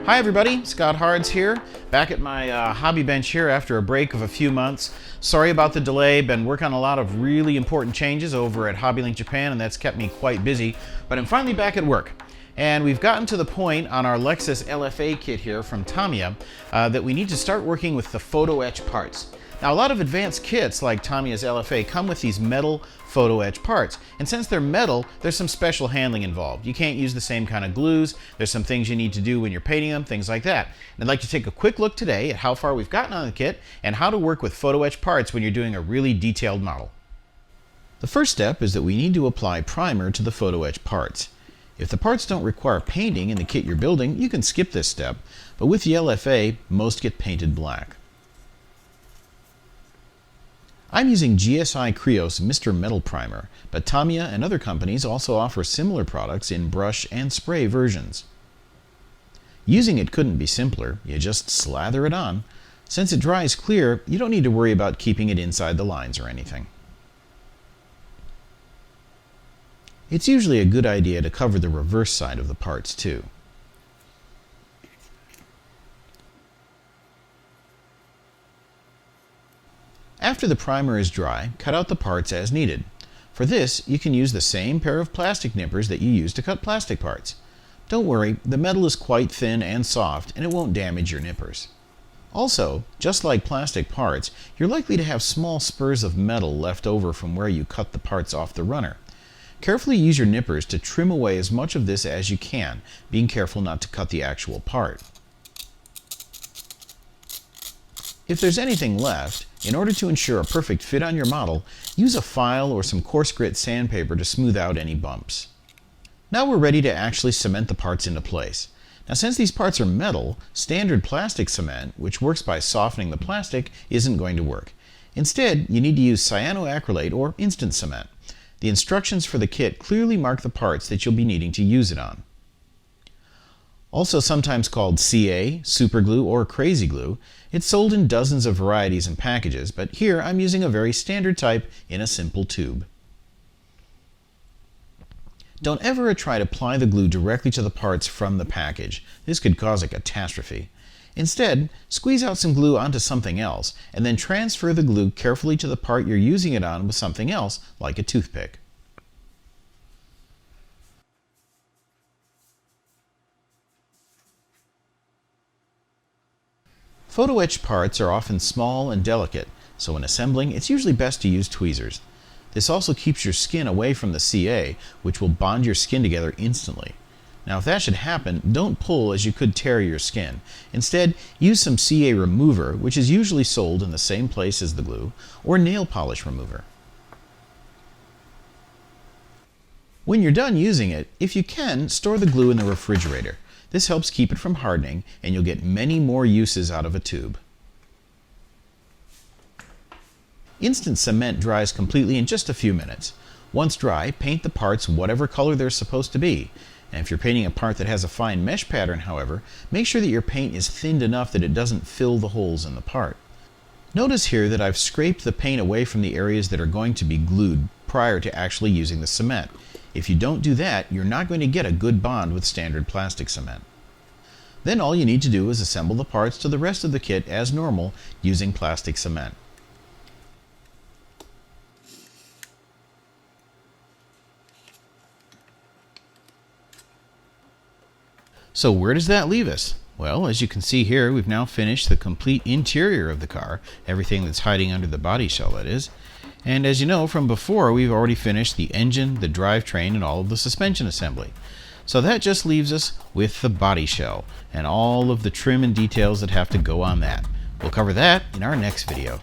Hi everybody, Scott Hards here, back at my hobby bench here after a break of a few months. Sorry about the delay, been working on a lot of really important changes over at HobbyLink Japan, and that's kept me quite busy, but I'm finally back at work. And we've gotten to the point on our Lexus LFA kit here from Tamiya that we need to start working with the Photo-Etch parts. Now, a lot of advanced kits like Tamiya's LFA come with these metal Photo-Etch parts, and since they're metal, there's some special handling involved. You can't use the same kind of glues, there's some things you need to do when you're painting them, things like that. And I'd like to take a quick look today at how far we've gotten on the kit and how to work with Photo-Etch parts when you're doing a really detailed model. The first step is that we need to apply primer to the Photo-Etch parts. If the parts don't require painting in the kit you're building, you can skip this step, but with the LFA, most get painted black. I'm using GSI Krios Mr. Metal Primer, but Tamiya and other companies also offer similar products in brush and spray versions. Using it couldn't be simpler, you just slather it on. Since it dries clear, you don't need to worry about keeping it inside the lines or anything. It's usually a good idea to cover the reverse side of the parts too. After the primer is dry, cut out the parts as needed. For this, you can use the same pair of plastic nippers that you use to cut plastic parts. Don't worry, the metal is quite thin and soft and it won't damage your nippers. Also, just like plastic parts, you're likely to have small spurs of metal left over from where you cut the parts off the runner. Carefully use your nippers to trim away as much of this as you can, being careful not to cut the actual part. If there's anything left, in order to ensure a perfect fit on your model, use a file or some coarse grit sandpaper to smooth out any bumps. Now we're ready to actually cement the parts into place. Now, since these parts are metal, standard plastic cement, which works by softening the plastic, isn't going to work. Instead, you need to use cyanoacrylate or instant cement. The instructions for the kit clearly mark the parts that you'll be needing to use it on. Also sometimes called CA, superglue, or crazy glue, it's sold in dozens of varieties and packages, but here I'm using a very standard type in a simple tube. Don't ever try to apply the glue directly to the parts from the package. This could cause a catastrophe. Instead, squeeze out some glue onto something else, and then transfer the glue carefully to the part you're using it on with something else, like a toothpick. Photo-etched parts are often small and delicate, so when assembling, it's usually best to use tweezers. This also keeps your skin away from the CA, which will bond your skin together instantly. Now, if that should happen, don't pull as you could tear your skin. Instead, use some CA remover, which is usually sold in the same place as the glue, or nail polish remover. When you're done using it, if you can, store the glue in the refrigerator. This helps keep it from hardening, and you'll get many more uses out of a tube. Instant cement dries completely in just a few minutes. Once dry, paint the parts whatever color they're supposed to be. And if you're painting a part that has a fine mesh pattern, however, make sure that your paint is thinned enough that it doesn't fill the holes in the part. Notice here that I've scraped the paint away from the areas that are going to be glued prior to actually using the cement. If you don't do that, you're not going to get a good bond with standard plastic cement. Then all you need to do is assemble the parts to the rest of the kit as normal using plastic cement. So where does that leave us? Well, as you can see here, we've now finished the complete interior of the car, everything that's hiding under the body shell, that is. And as you know from before, we've already finished the engine, the drivetrain, and all of the suspension assembly. So that just leaves us with the body shell and all of the trim and details that have to go on that. We'll cover that in our next video.